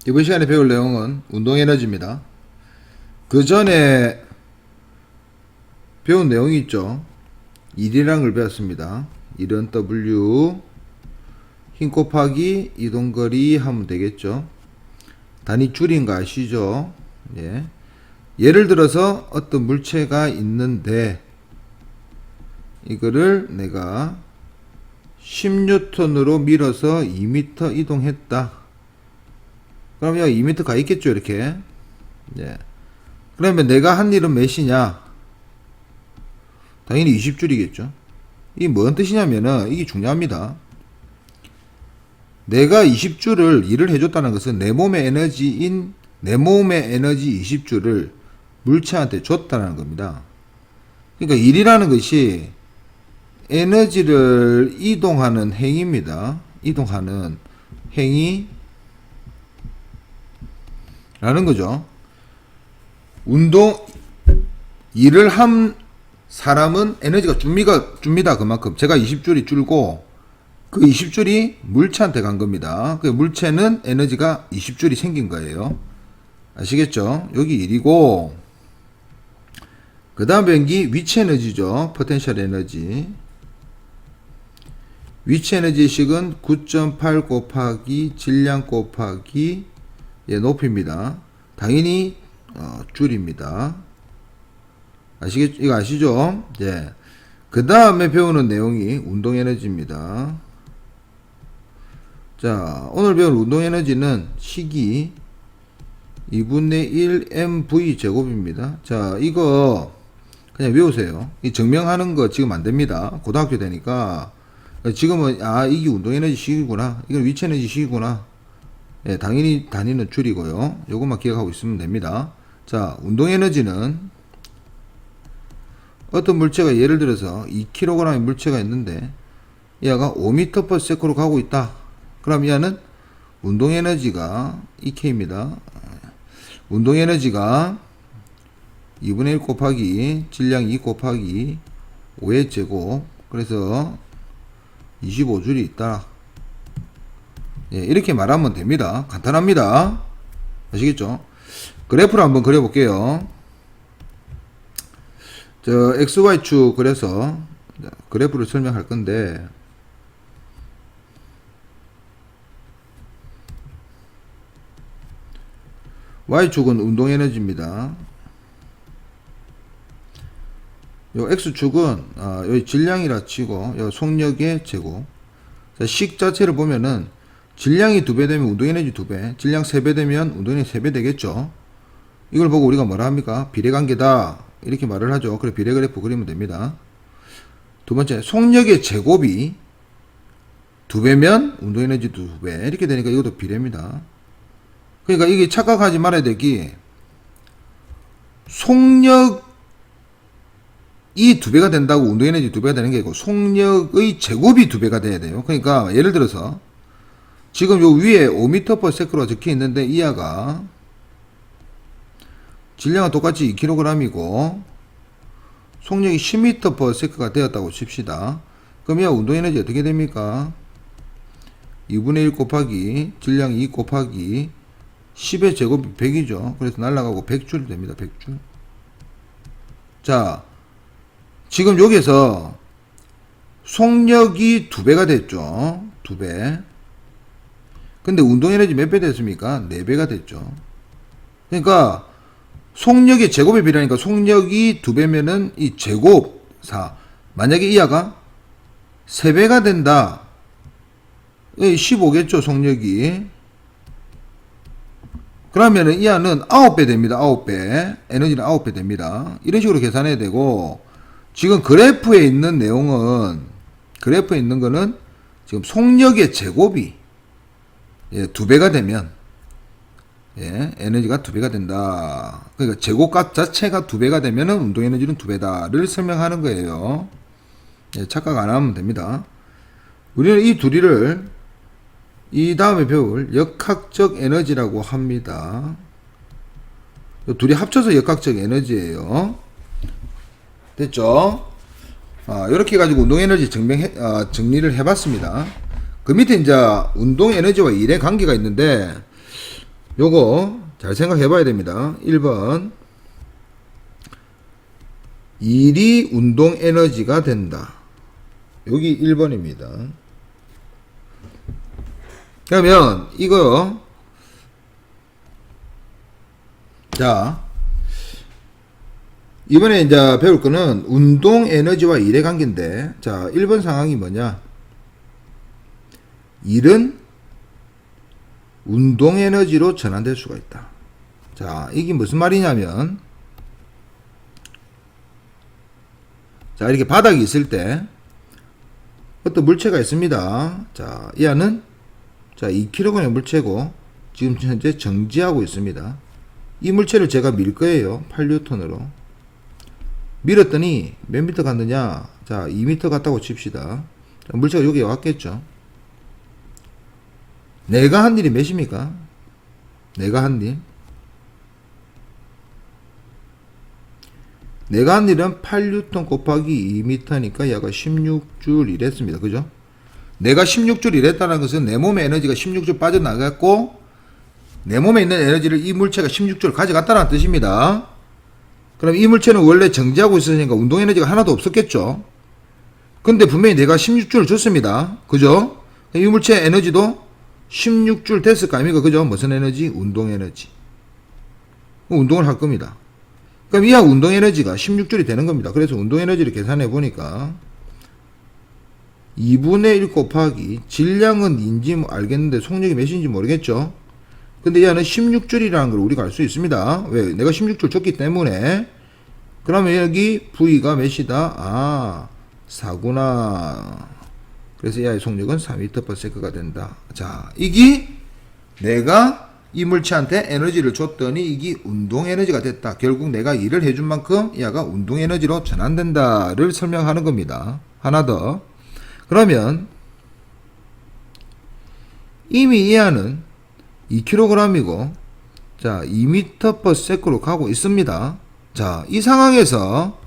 이번 시간에 배울 내용은 운동 에너지입니다. 그 전에 배운 내용이 있죠. 일이라는 걸 배웠습니다. 일은 W 힘 곱하기 이동거리 하면 되겠죠. 단위 줄인 거 아시죠? 예. 예를 들어서 어떤 물체가 있는데 이거를 내가 10N으로 밀어서 2m 이동했다. 그러면 2m 가 있겠죠, 이렇게. 예. 그러면 내가 한 일은 몇이냐? 당연히 20줄이겠죠. 이게 뭔 뜻이냐면은, 이게 중요합니다. 내가 20줄을 일을 해줬다는 것은 내 몸의 에너지 20줄을 물체한테 줬다는 겁니다. 그러니까 일이라는 것이 에너지를 이동하는 행위입니다. 이동하는 행위, 라는 거죠. 일을 한 사람은 에너지가 줍니다. 그만큼. 제가 20줄이 줄고, 그 20줄이 물체한테 간 겁니다. 그 물체는 에너지가 20줄이 생긴 거예요. 아시겠죠? 여기 일이고, 그 다음 변기 위치 에너지죠. 포텐셜 에너지. 위치 에너지 식은 9.8 곱하기 질량 곱하기 높이입니다. 당연히 줄입니다. 이거 아시죠? 예. 그 다음에 배우는 내용이 운동 에너지입니다. 자, 오늘 배울 운동 에너지는 식이 2분의 1 mv 제곱입니다. 자, 이거 그냥 외우세요. 이 증명하는 거 지금 안 됩니다. 고등학교 되니까 지금은 이게 운동 에너지 식이구나. 이건 위치 에너지 식이구나. 예, 당연히 단위는 줄이고요. 요것만 기억하고 있으면 됩니다. 자, 운동 에너지는 어떤 물체가 예를 들어서 2kg의 물체가 있는데 얘가 5m/s로 가고 있다. 그럼 얘는 운동 에너지가 EK입니다. 운동 에너지가 2분의 1 곱하기 질량 2 곱하기 5의 제곱, 그래서 25줄이 있다. 예, 이렇게 말하면 됩니다. 간단합니다. 아시겠죠? 그래프를 한번 그려볼게요. 저 XY축 그래서 그래프를 설명할 건데, Y축은 운동 에너지입니다. 요 X축은 여기 질량이라 치고 요 속력의 제곱. 자, 식 자체를 보면은 질량이 2배 되면 운동에너지 2배, 질량 3배 되면 운동에너지 3배 되겠죠. 이걸 보고 우리가 뭐라 합니까? 비례관계다, 이렇게 말을 하죠. 그래, 비례그래프 그리면 됩니다. 두 번째, 속력의 제곱이 2배면 운동에너지 2배, 이렇게 되니까 이것도 비례입니다. 그러니까 이게 착각하지 말아야 되기, 속력이 2배가 된다고 운동에너지 2배가 되는 게 아니고 속력의 제곱이 2배가 돼야 돼요. 그러니까 예를 들어서 지금 요 위에 5m/s가 적혀 있는데 이하가 질량은 똑같이 2kg이고 속력이 10m/s가 되었다고 칩시다. 그럼 이 운동 에너지 어떻게 됩니까? 2분의 1 곱하기 질량 2 곱하기 10의 제곱이 100이죠. 그래서 날아가고 100줄 됩니다. 100줄. 자, 지금 여기서 속력이 2배가 됐죠. 2배. 근데 운동 에너지 몇 배 됐습니까? 4배가 됐죠. 그러니까 속력의 제곱에 비례하니까 속력이 2배면은 이 제곱 4. 만약에 이하가 3배가 된다. 15겠죠, 속력이. 그러면은 이하는 9배 됩니다. 9배. 에너지는 9배 됩니다. 이런 식으로 계산해야 되고, 지금 그래프에 있는 내용은, 그래프에 있는 거는 지금 속력의 제곱이 2배가 되면, 에너지가 2배가 된다. 그러니까 제곱값 자체가 2배가 되면은 운동 에너지는 2배다를 설명하는 거예요. 착각 안 하면 됩니다. 우리는 이 둘이를 이 다음에 배울 역학적 에너지라고 합니다. 둘이 합쳐서 역학적 에너지예요. 됐죠? 이렇게 해가지고 운동 에너지 정리를 해봤습니다. 그 밑에 이제 운동 에너지와 일의 관계가 있는데, 요거 잘 생각해 봐야 됩니다. 1번. 일이 운동 에너지가 된다. 여기 1번입니다. 그러면 이거 자 이번에 이제 배울 거는 운동 에너지와 일의 관계인데, 자 1번 상황이 뭐냐, 일은 운동 에너지로 전환될 수가 있다. 자 이게 무슨 말이냐면, 자 이렇게 바닥이 있을 때 어떤 물체가 있습니다. 자 이 안은 자 2kg의 물체고 지금 현재 정지하고 있습니다. 이 물체를 제가 밀 거예요. 8N으로 밀었더니 몇 미터 갔느냐, 자 2m 갔다고 칩시다. 물체가 여기에 왔겠죠. 내가 한 일이 몇입니까? 내가 한 일, 내가 한 일은 8N 곱하기 2m니까 얘가 16줄 이랬습니다. 그죠? 내가 16줄 이랬다는 것은 내 몸의 에너지가 16줄 빠져나갔고 내 몸에 있는 에너지를 이 물체가 16줄 가져갔다는 뜻입니다. 그럼 이 물체는 원래 정지하고 있으니까 운동 에너지가 하나도 없었겠죠. 근데 분명히 내가 16줄을 줬습니다. 그죠? 이 물체의 에너지도 16줄 됐을 거 아닙니까? 그죠? 무슨 에너지? 운동 에너지. 운동을 할 겁니다. 그럼 이하 운동 에너지가 16줄이 되는 겁니다. 그래서 운동 에너지를 계산해 보니까 2분의 1 곱하기 질량은 인지 알겠는데 속력이 몇인지 모르겠죠. 근데 얘는 16줄이라는 걸 우리가 알 수 있습니다. 왜? 내가 16줄 줬기 때문에. 그러면 여기 V가 몇이다? 아 4구나. 그래서 얘의 속력은 4m/s가 된다. 자 이게 내가 이 물체한테 에너지를 줬더니 이게 운동 에너지가 됐다. 결국 내가 일을 해준 만큼 얘가 운동 에너지로 전환된다를 설명하는 겁니다. 하나 더. 그러면 이미 이 안은 2kg이고 자 2m/s로 가고 있습니다. 자 이 상황에서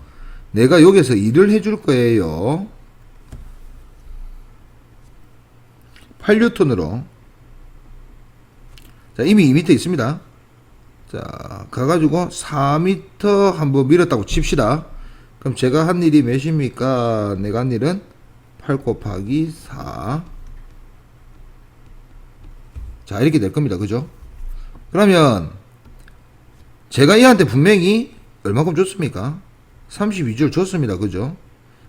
내가 여기서 일을 해줄 거예요. 8N으로. 자 이미 2m 있습니다. 자 가가지고 4m 한번 밀었다고 칩시다. 그럼 제가 한 일이 몇입니까? 내가 한 일은 8 곱하기 4. 자 이렇게 될 겁니다. 그죠? 그러면 제가 얘한테 분명히 얼마큼 줬습니까? 32줄 줬습니다. 그죠?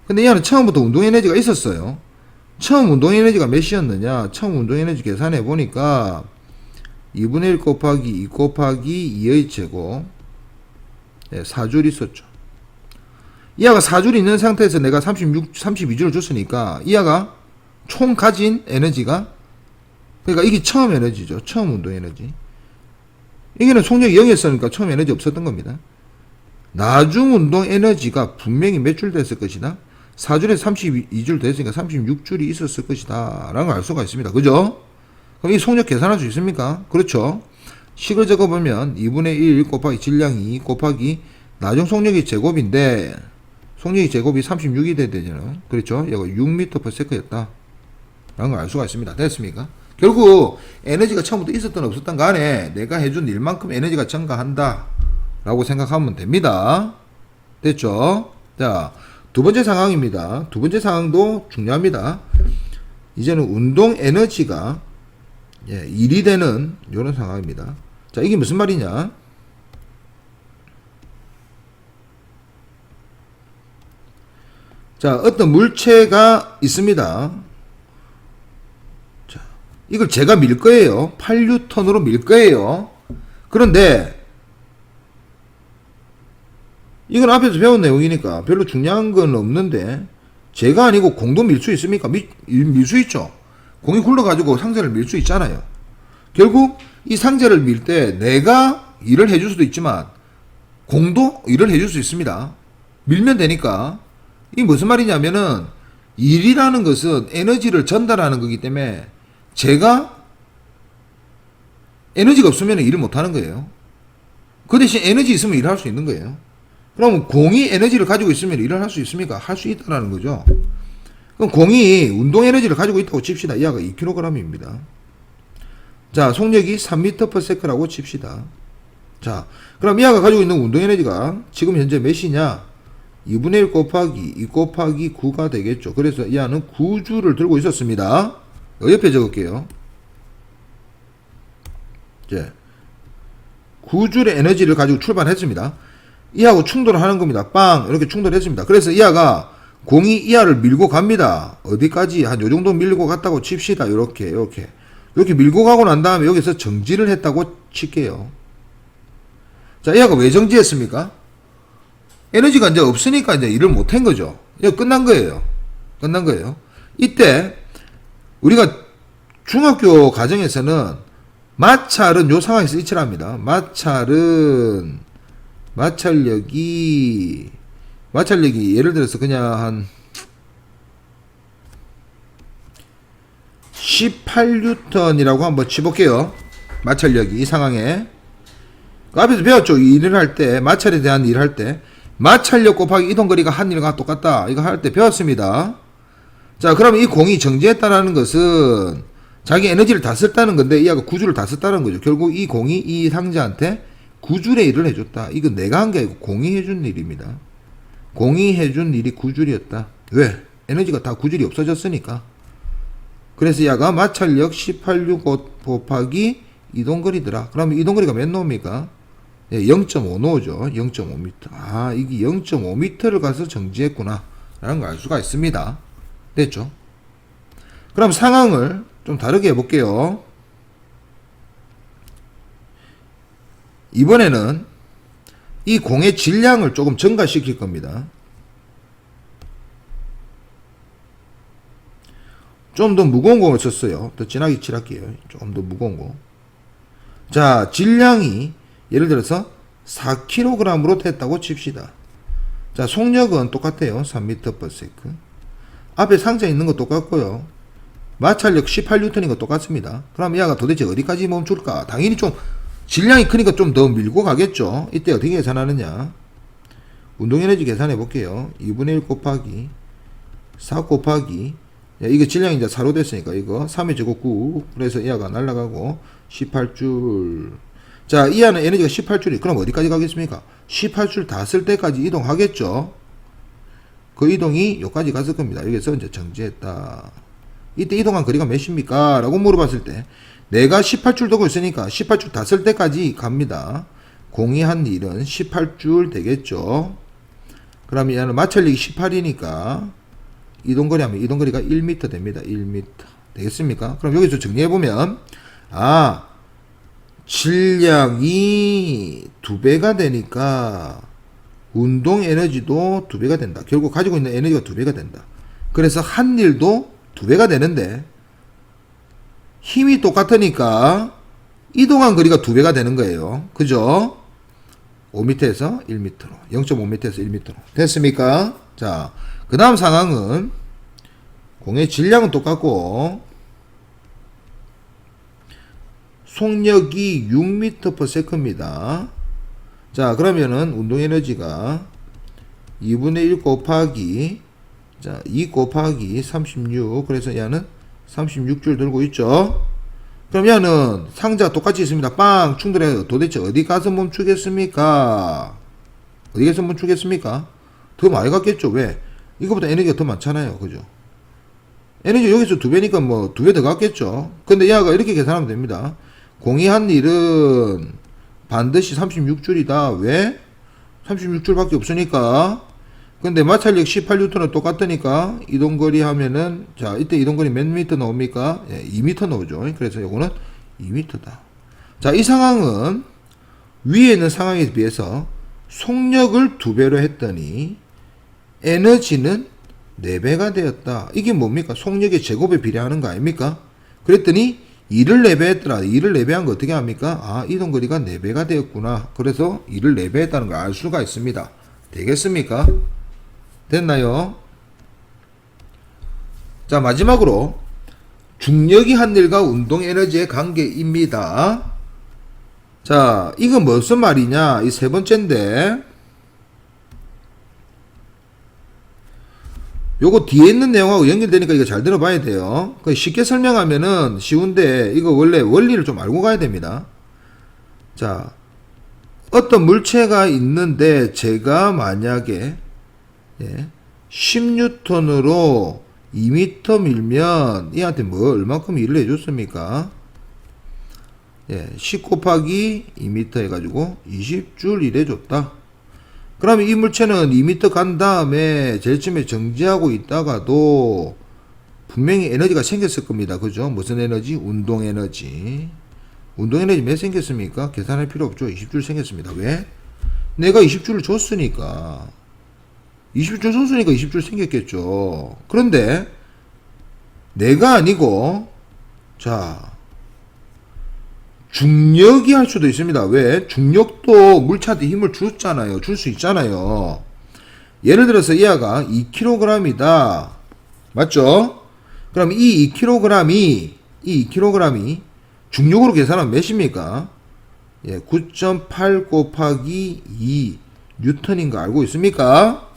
근데 얘는 처음부터 운동 에너지가 있었어요. 처음 운동 에너지가 몇이었느냐, 처음 운동 에너지 계산해 보니까 2분의 1 곱하기 2 곱하기 2의 제곱, 4줄 있었죠. 이하가 4줄이 있는 상태에서 내가 32줄을 줬으니까 이하가 총 가진 에너지가, 그러니까 이게 처음 에너지죠. 처음 운동 에너지. 이게는 속력이 0이었으니까 처음 에너지 없었던 겁니다. 나중 운동 에너지가 분명히 몇 줄 됐을 것이다. 4줄에 32줄 됐으니까 36줄이 있었을 것이다 라는 걸 알 수가 있습니다. 그죠? 그럼 이 속력 계산할 수 있습니까? 그렇죠. 식을 적어보면 2분의 1 곱하기 질량이 곱하기 나중 속력이 제곱인데 속력이 제곱이 36이 돼야 되잖아요. 그렇죠? 얘가 6m/s였다 라는 걸 알 수가 있습니다. 됐습니까? 결국 에너지가 처음부터 있었던 없었던 간에 내가 해준 일만큼 에너지가 증가한다 라고 생각하면 됩니다. 됐죠? 자, 두 번째 상황입니다. 두 번째 상황도 중요합니다. 이제는 운동 에너지가 일이 되는 이런 상황입니다. 자, 이게 무슨 말이냐? 자, 어떤 물체가 있습니다. 자, 이걸 제가 밀 거예요. 8N으로 밀 거예요. 그런데 이건 앞에서 배운 내용이니까 별로 중요한 건 없는데, 제가 아니고 공도 밀 수 있습니까? 밀 수 있죠. 공이 굴러가지고 상자를 밀 수 있잖아요. 결국 이 상자를 밀 때 내가 일을 해줄 수도 있지만 공도 일을 해줄 수 있습니다. 밀면 되니까. 이게 무슨 말이냐면은 일이라는 것은 에너지를 전달하는 거기 때문에 제가 에너지가 없으면 일을 못하는 거예요. 그 대신 에너지 있으면 일을 할 수 있는 거예요. 그럼 공이 에너지를 가지고 있으면 일을 할 수 있습니까? 할 수 있다는 거죠. 그럼 공이 운동 에너지를 가지고 있다고 칩시다. 이하가 2kg입니다. 자, 속력이 3m/s라고 칩시다. 자, 그럼 이하가 가지고 있는 운동에너지가 지금 현재 몇이냐? 2분의 1 곱하기 2 곱하기 9가 되겠죠. 그래서 이하는 9주를 들고 있었습니다. 옆에 적을게요. 이제 9줄의 에너지를 가지고 출발했습니다. 이하고 충돌을 하는 겁니다. 빵! 이렇게 충돌했습니다. 그래서 이하가 공이 이하를 밀고 갑니다. 어디까지? 한 요정도 밀고 갔다고 칩시다. 이렇게 밀고 가고 난 다음에 여기서 정지를 했다고 칠게요. 자, 이하가 왜 정지했습니까? 에너지가 이제 없으니까 이제 일을 못한 거죠. 이거 끝난 거예요. 끝난 거예요. 이때 우리가 중학교 과정에서는 마찰은 요 상황에서 이치랍니다. 마찰력이 예를 들어서 그냥 한 18N이라고 한번 치볼게요. 마찰력이 이 상황에 앞에서 배웠죠. 일을 할 때, 마찰에 대한 일을 할 때 마찰력 곱하기 이동거리가 한 일과 똑같다. 이거 할 때 배웠습니다. 자, 그러면 이 공이 정지했다라는 것은 자기 에너지를 다 썼다는 건데 이 아가 9줄을 다 썼다는 거죠. 결국 이 공이 이 상자한테 9줄의 일을 해줬다. 이건 내가 한 게 아니고 공이 해준 일입니다. 공이 해준 일이 9줄이었다. 왜? 에너지가 다 9줄이 없어졌으니까. 그래서 이 아가 마찰력 18U 곱하기 이동거리더라. 그러면 이동거리가 몇 노입니까? 0.5노죠. 0.5m. 아, 이게 0.5m를 가서 정지했구나. 라는 걸 알 수가 있습니다. 됐죠? 그럼 상황을 좀 다르게 해볼게요. 이번에는 이 공의 질량을 조금 증가시킬 겁니다. 좀 더 무거운 공을 썼어요. 더 진하게 칠할게요. 좀 더 무거운 공. 자, 질량이 예를 들어서 4kg으로 됐다고 칩시다. 자, 속력은 똑같아요. 3m/s. 앞에 상자에 있는 거 똑같고요. 마찰력 18N인 거 똑같습니다. 그럼 얘가 도대체 어디까지 멈출까? 당연히 좀 질량이 크니까 좀 더 밀고 가겠죠. 이때 어떻게 계산하느냐? 운동에너지 계산해 볼게요. 2분의 1 곱하기 4 곱하기 이게 질량이 이제 4로 됐으니까 이거 3의 제곱 9. 그래서 얘가 날아가고 18줄. 자, 이 안에 에너지가 18줄이 그럼 어디까지 가겠습니까? 18줄 다 쓸 때까지 이동하겠죠. 그 이동이 여기까지 갔을 겁니다. 여기서 이제 정지했다. 이때 이동한 거리가 몇입니까? 라고 물어봤을 때 내가 18줄 두고 있으니까 18줄 다 쓸 때까지 갑니다. 공이 한 일은 18줄 되겠죠. 그럼 얘는 마찰력이 18이니까 이동거리 하면 이동거리가 1m 됩니다. 1m 되겠습니까? 그럼 여기서 정리해보면 질량이 2배가 되니까 운동 에너지도 2배가 된다. 결국 가지고 있는 에너지가 2배가 된다. 그래서 한 일도 2배가 되는데 힘이 똑같으니까 이동한 거리가 2배가 되는 거예요. 그죠? 5m에서 1m로 0.5m에서 1m로 됐습니까? 자, 그 다음 상황은 공의 질량은 똑같고 속력이 6m/s입니다. 자, 그러면은 운동에너지가 2분의 1 곱하기 2 곱하기 36. 그래서 얘는 36줄 들고 있죠. 그럼 얘는 상자 똑같이 있습니다. 빵! 충돌해서 도대체 어디 가서 멈추겠습니까? 어디 가서 멈추겠습니까? 더 많이 갔겠죠. 왜? 이거보다 에너지가 더 많잖아요. 그죠? 에너지 여기서 2배니까 뭐 2배 더 갔겠죠. 근데 얘가 이렇게 계산하면 됩니다. 공이 한 일은 반드시 36줄이다. 왜? 36줄밖에 없으니까. 근데 마찰력 18N은 똑같으니까 이동거리 하면은 자, 이때 이동거리 몇 미터 나옵니까? 2m 나오죠. 그래서 이거는 2m다. 자, 이 상황은 위에 있는 상황에 비해서 속력을 2배로 했더니 에너지는 4배가 되었다. 이게 뭡니까? 속력의 제곱에 비례하는 거 아닙니까? 그랬더니 2를 4배 했더라. 2를 4배 한 거 어떻게 합니까? 이동거리가 4배가 되었구나. 그래서 2를 4배 했다는 걸 알 수가 있습니다. 되겠습니까? 됐나요? 자, 마지막으로 중력이 한 일과 운동 에너지의 관계입니다. 자, 이건 무슨 말이냐? 이 세 번째인데 요거 뒤에 있는 내용하고 연결되니까 이거 잘 들어봐야 돼요. 쉽게 설명하면은 쉬운데 이거 원래 원리를 좀 알고 가야 됩니다. 자, 어떤 물체가 있는데 제가 만약에 10N으로 2m 밀면 얘한테 뭐 얼마큼 일을 해줬습니까? 10 곱하기 2m 해가지고 20줄 일해줬다. 그러면 이 물체는 2m 간 다음에 제일 처음에 정지하고 있다가도 분명히 에너지가 생겼을 겁니다. 그죠? 무슨 에너지? 운동 에너지. 운동 에너지 몇 생겼습니까? 계산할 필요 없죠. 20줄 생겼습니다. 왜? 내가 20줄을 줬으니까. 20줄 줬으니까 20줄 생겼겠죠. 그런데 내가 아니고 자 중력이 할 수도 있습니다. 왜? 중력도 물체한테 힘을 줬잖아요. 줄 수 있잖아요. 예를 들어서 이 아가 2kg이다. 맞죠? 그럼 이 2kg이 중력으로 계산하면 몇입니까? 9.8 곱하기 2 뉴턴인 거 알고 있습니까?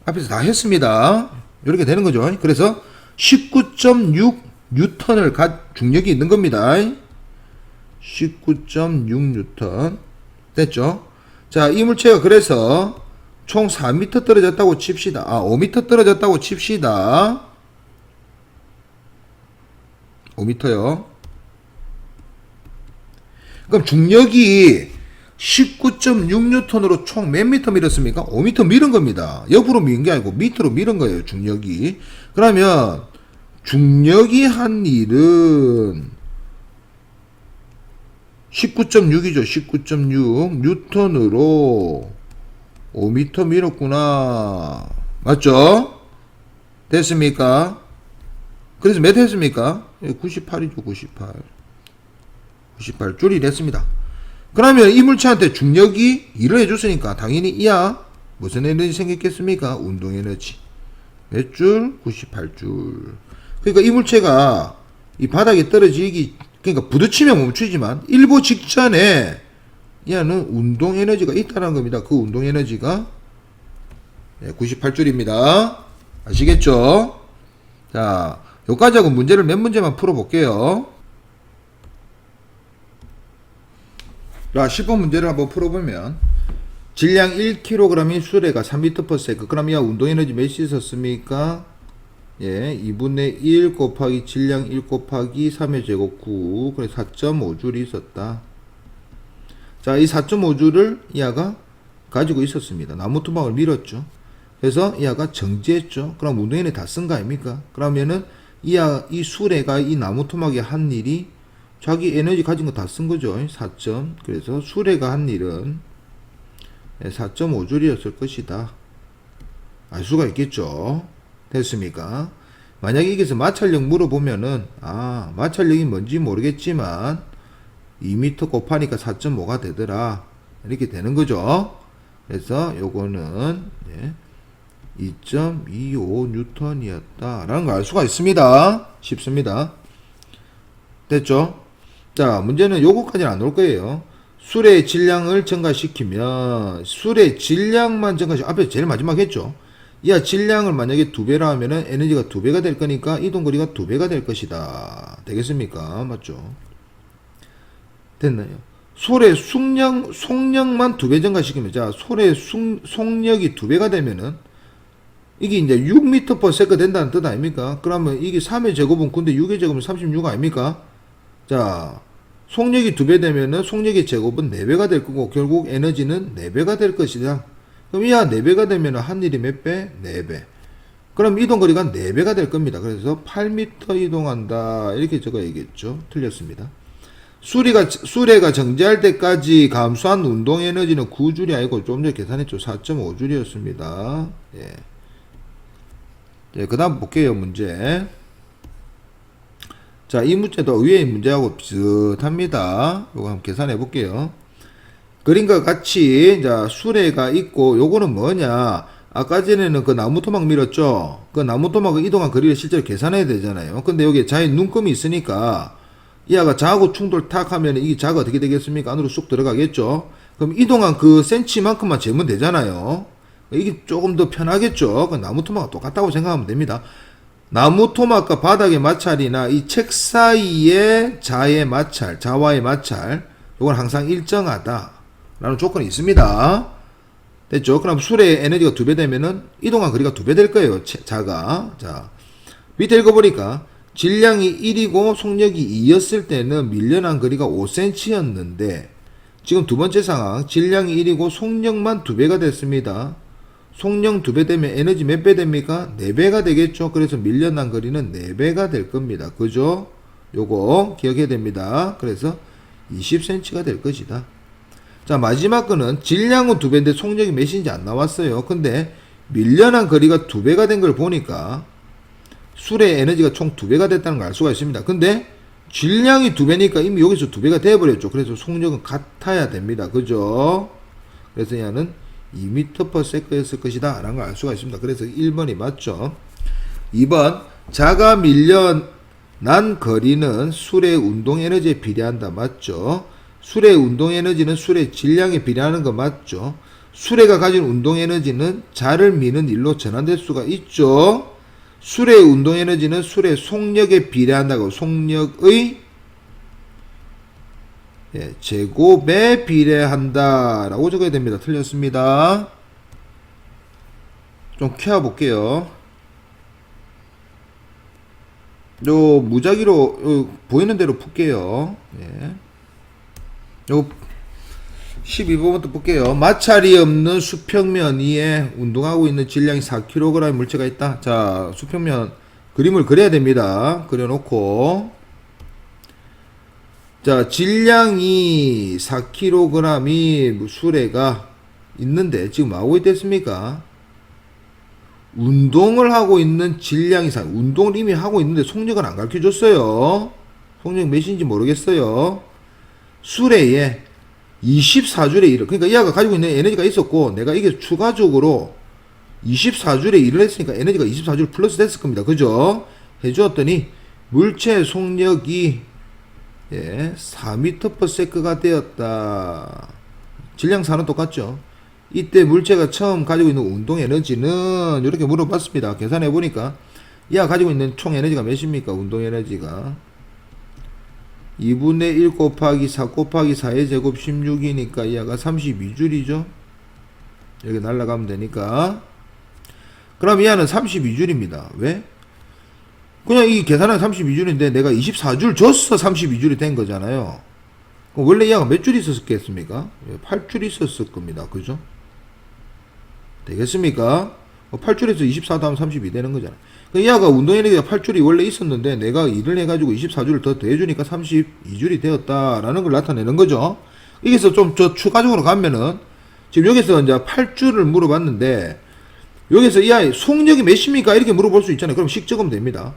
앞에서 다 했습니다. 이렇게 되는 거죠. 그래서 19.6 뉴턴을 중력이 있는 겁니다. 19.6 뉴턴 됐죠? 자, 이 물체가 그래서 총 4m 떨어졌다고 칩시다. 5m 떨어졌다고 칩시다. 5m요. 그럼 중력이 19.6N으로 총 몇 미터 밀었습니까? 5m 밀은 겁니다. 옆으로 밀은 게 아니고 밑으로 밀은 거예요, 중력이. 그러면 중력이 한 일은 19.6이죠. 19.6 뉴턴으로 5m 밀었구나. 맞죠? 됐습니까? 그래서 몇 했습니까? 98이죠. 98줄이 됐습니다. 그러면 이 물체한테 중력이 일을 해줬으니까 당연히 이야 무슨 에너지 생겼겠습니까? 운동 에너지. 몇 줄? 98줄. 그러니까 이 물체가 이 바닥에 떨어지기, 그러니까 부딪히면 멈추지만 일보 직전에 얘는 운동 에너지가 있다는 겁니다. 그 운동 에너지가 98줄입니다. 아시겠죠? 자, 여기까지 하고 문제를 몇 문제만 풀어볼게요. 자, 10번 문제를 한번 풀어보면 질량 1kg이 수레가 3m/s. 그럼 이 운동에너지 몇이 있었습니까? 2분의 1 곱하기 질량 1 곱하기 3의 제곱 9. 그래서 4.5줄이 있었다. 자, 이 4.5줄을 이 아가 가지고 있었습니다. 나무 토막을 밀었죠. 그래서 이 아가 정지했죠. 그럼 운동에너지 다 쓴 거 아닙니까? 그러면은 이 수레가 이 나무 토막에 한 일이 자기 에너지 가진 거 다 쓴 거죠. 4점. 그래서 수레가 한 일은 4.5줄이었을 것이다. 알 수가 있겠죠. 됐습니까? 만약에 여기서 마찰력 물어보면은, 마찰력이 뭔지 모르겠지만, 2m 곱하니까 4.5가 되더라. 이렇게 되는 거죠. 그래서 요거는, 2.25 뉴턴이었다. 라는 걸 알 수가 있습니다. 쉽습니다. 됐죠? 자, 문제는 요거까지는 안 올 거예요. 수레의 질량을 증가시키면, 수레의 질량만 앞에 제일 마지막 했죠? 이 질량을 만약에 2배라 하면은 에너지가 2배가 될 거니까 이동거리가 2배가 될 것이다. 되겠습니까? 맞죠? 됐나요? 소래 속력만 2배 증가시키면, 자, 소래 속력이 2배가 되면은, 이게 이제 6m/s 된다는 뜻 아닙니까? 그러면 이게 3의 제곱은 9인데 6의 제곱은 36 아닙니까? 자, 속력이 2배 되면은 속력의 제곱은 4배가 될 거고, 결국 에너지는 4배가 될 것이다. 그럼 이 4배가 되면은 한 일이 몇 배? 4배. 그럼 이동거리가 4배가 될 겁니다. 그래서 8m 이동한다. 이렇게 적어야겠죠. 틀렸습니다. 수레가 정지할 때까지 감소한 운동 에너지는 9줄이 아니고 좀 전에 계산했죠. 4.5줄이었습니다. 그 다음 볼게요. 문제. 자, 이 문제도 위의 문제하고 비슷합니다. 요거 한번 계산해 볼게요. 그림과 같이, 자, 수레가 있고, 요거는 뭐냐. 아까 전에는 그 나무 토막 밀었죠? 그 나무 토막을 이동한 거리를 실제로 계산해야 되잖아요. 근데 여기 자의 눈금이 있으니까, 이 아가 자하고 충돌 탁 하면 이 자가 어떻게 되겠습니까? 안으로 쑥 들어가겠죠? 그럼 이동한 그 센치만큼만 재면 되잖아요. 이게 조금 더 편하겠죠. 그 나무 토막과 똑같다고 생각하면 됩니다. 나무 토막과 바닥의 마찰이나 이 책 사이의 자의 마찰, 자와의 마찰, 이건 항상 일정하다라는 조건이 있습니다. 됐죠? 그럼 술의 에너지가 2배 되면은 이동한 거리가 2배 될 거예요. 자가. 자, 밑에 읽어보니까 질량이 1이고 속력이 2였을 때는 밀려난 거리가 5cm였는데 지금 두 번째 상황 질량이 1이고 속력만 2배가 됐습니다. 속력 2배 되면 에너지 몇 배 됩니까? 4배가 되겠죠. 그래서 밀려난 거리는 4배가 될 겁니다. 그죠? 요거 기억해야 됩니다. 그래서 20cm가 될 것이다. 자, 마지막 거는 질량은 2배인데 속력이 몇인지 안 나왔어요. 근데 밀려난 거리가 2배가 된 걸 보니까 술의 에너지가 총 2배가 됐다는 걸 알 수가 있습니다. 근데 질량이 2배니까 이미 여기서 2배가 되어버렸죠. 그래서 속력은 같아야 됩니다. 그죠? 그래서 얘는 2m/s였을 것이다 라는 걸 알 수가 있습니다. 그래서 1번이 맞죠. 2번 자가 밀려난 거리는 술의 운동 에너지에 비례한다. 맞죠? 술의 운동 에너지는 술의 질량에 비례하는 거 맞죠? 수레가 가진 운동 에너지는 자를 미는 일로 전환될 수가 있죠. 술의 운동 에너지는 술의 속력에 비례한다고. 속력의 제곱에 비례한다라고 적어야 됩니다. 틀렸습니다. 좀 켜볼게요. 요 무작위로 보이는 대로 풀게요. 요 12번부터 볼게요. 마찰이 없는 수평면 위에 운동하고 있는 질량이 4kg의 물체가 있다. 자, 수평면 그림을 그려야 됩니다. 그려놓고 자, 질량이 4kg이 수레가 있는데 지금 뭐하고 있겠습니까? 운동을 하고 있는 질량이 운동을 이미 하고 있는데 속력은 안 가르쳐줬어요. 속력 몇인지 모르겠어요. 수레에 24줄의 일을, 그러니까 얘가 가지고 있는 에너지가 있었고 내가 이게 추가적으로 24줄의 일을 했으니까 에너지가 24줄 플러스 됐을 겁니다. 그죠? 해주었더니 물체 속력이 4m/s가 되었다. 질량 4는 똑같죠. 이때 물체가 처음 가지고 있는 운동 에너지는 이렇게 물어봤습니다. 계산해 보니까 얘가 가지고 있는 총 에너지가 몇입니까? 운동 에너지가 2분의 1 곱하기 4 곱하기 4의 제곱 16이니까 얘가 32줄이죠. 여기 날라가면 되니까. 그럼 얘는 32줄입니다. 왜? 그냥 이 계산은 32줄인데 내가 24줄 줬어 32줄이 된 거잖아요. 그럼 원래 얘가 몇 줄 있었겠습니까? 8줄 있었을 겁니다. 그죠? 되겠습니까? 8줄에서 24 다음 32 되는 거잖아요. 얘가 운동에너지가 8줄이 원래 있었는데 내가 일을 해가지고 24줄을 더 더해주니까 32줄이 되었다라는 걸 나타내는 거죠. 여기서 좀 저 추가적으로 가면은 지금 여기서 이제 8줄을 물어봤는데 여기서 야 속력이 몇입니까? 이렇게 물어볼 수 있잖아요. 그럼 식 적으면 됩니다.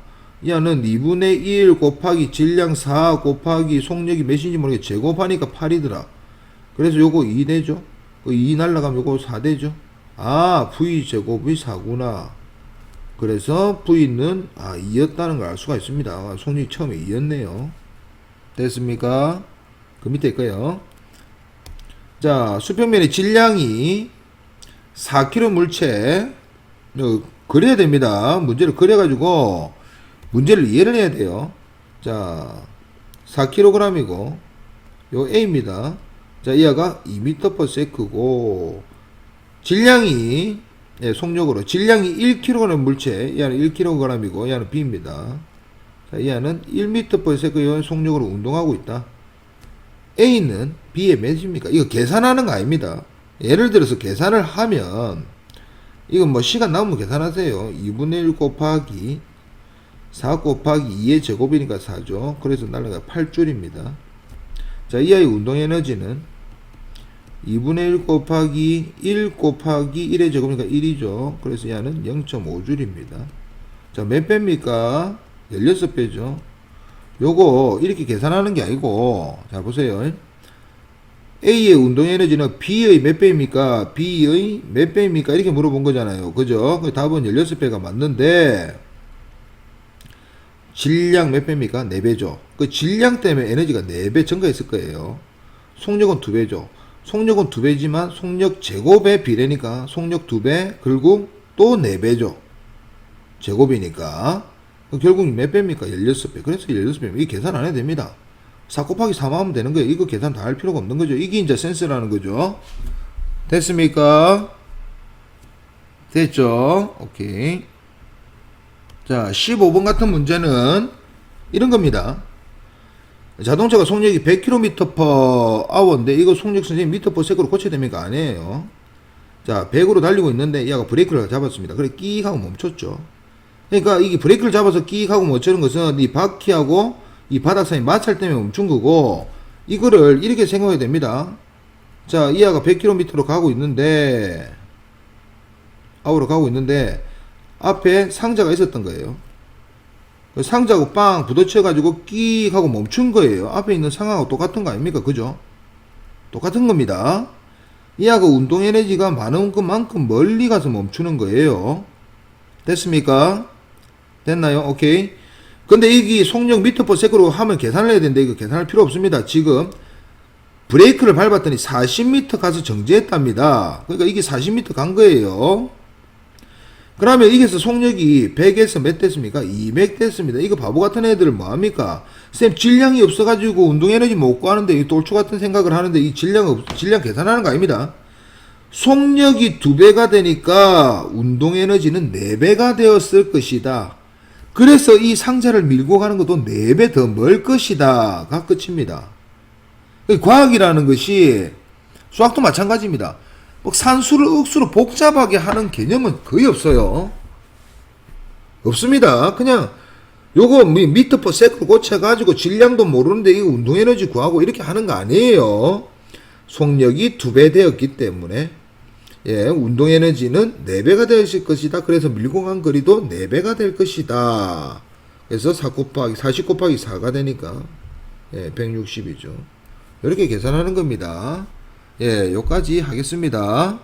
야는 2분의 1 곱하기 질량 4 곱하기 속력이 몇인지 모르겠 제곱하니까 8이더라. 그래서 요거 2 되죠. 2 날라가면 요거 4 되죠. 아 V 제곱이 4구나. 그래서 V는 2였다는 걸 알 수가 있습니다. 속력이 처음에 2였네요. 됐습니까? 그 밑에 있고요. 자, 수평면의 질량이 4kg 물체 그려야 됩니다. 문제를 그려가지고 문제를 이해를 해야 돼요. 자, 4kg이고 요 A입니다. 자, 얘가 2m/s고 질량이 속력으로 질량이 1kg 물체 얘는 1kg이고 얘는 B입니다. 자, 얘는 1m/s 속력으로 운동하고 있다. A는 B의 몇입니까? 이거 계산하는 거 아닙니다. 예를 들어서 계산을 하면 이건 뭐 시간 남으면 계산하세요. 2분의 1 곱하기 4 곱하기 2의 제곱이니까 4죠. 그래서 날라가 8줄입니다. 자, 이 아이 운동 에너지는 2분의 1 곱하기 1 곱하기 1의 제곱이니까 1이죠. 그래서 얘는 0.5줄입니다. 자, 몇 배입니까? 16배죠. 요거 이렇게 계산하는 게 아니고 자 보세요. A의 운동 에너지는 B의 몇 배입니까? B의 몇 배입니까? 이렇게 물어본 거잖아요. 그죠? 그 답은 16배가 맞는데 질량 몇 배입니까? 4배죠. 그 질량 때문에 에너지가 4배 증가했을 거예요. 속력은 2배죠. 속력은 2배지만 속력 제곱의 비례니까 속력 2배 그리고 또 4배죠. 제곱이니까 결국 몇 배입니까? 16배. 그래서 16배. 이 계산 안 해도 됩니다. 4 곱하기 3 하면 되는 거예요. 이거 계산 다 할 필요가 없는 거죠. 이게 이제 센스라는 거죠. 됐습니까? 됐죠? 오케이. 자, 15번 같은 문제는 이런 겁니다. 자동차가 속력이 100km/h인데 이거 속력 선생님 m/s로 고쳐야 됩니까? 아니에요. 자, 100으로 달리고 있는데 얘가 브레이크를 잡았습니다. 그래 끼익 하고 멈췄죠. 그러니까 이게 브레이크를 잡아서 끼익 하고 멈추는 것은 이 바퀴하고 이 바닥 사이 마찰 때문에 멈춘 거고, 이거를 이렇게 생각해야 됩니다. 자, 이 아가 100km로 가고 있는데 아우로 가고 있는데 앞에 상자가 있었던 거예요. 상자하고 빵 부딪혀가지고 끼익 하고 멈춘 거예요. 앞에 있는 상하고 똑같은 거 아닙니까? 그죠? 똑같은 겁니다. 이 아가 운동 에너지가 많은 것만큼 멀리 가서 멈추는 거예요. 됐습니까? 됐나요? 오케이. 근데 이게 속력 m/s로 하면 계산을 해야 되는데 이거 계산할 필요 없습니다. 지금 브레이크를 밟았더니 40m 가서 정지했답니다. 그러니까 이게 40m 간 거예요. 그러면 이게서 속력이 100에서 몇 됐습니까? 200 됐습니다. 이거 바보 같은 애들은 뭐합니까? 쌤, 질량이 없어가지고 운동에너지 못 구하는데, 이 똘추 같은 생각을 하는데, 이 질량 계산하는 거 아닙니다. 속력이 2배가 되니까 운동에너지는 4배가 되었을 것이다. 그래서 이 상자를 밀고 가는 것도 4배 더 멀 것이다. 가 끝입니다. 과학이라는 것이 수학도 마찬가지입니다. 산수를 억수로 복잡하게 하는 개념은 거의 없어요. 없습니다. 그냥 요거 m/s로 고쳐가지고 질량도 모르는데 이거 운동에너지 구하고 이렇게 하는 거 아니에요. 속력이 2배 되었기 때문에 운동에너지는 4배가 되었을 것이다. 그래서 밀고 간 거리도 4배가 될 것이다. 그래서 40 곱하기 4가 되니까 160이죠. 이렇게 계산하는 겁니다. 여기까지 하겠습니다.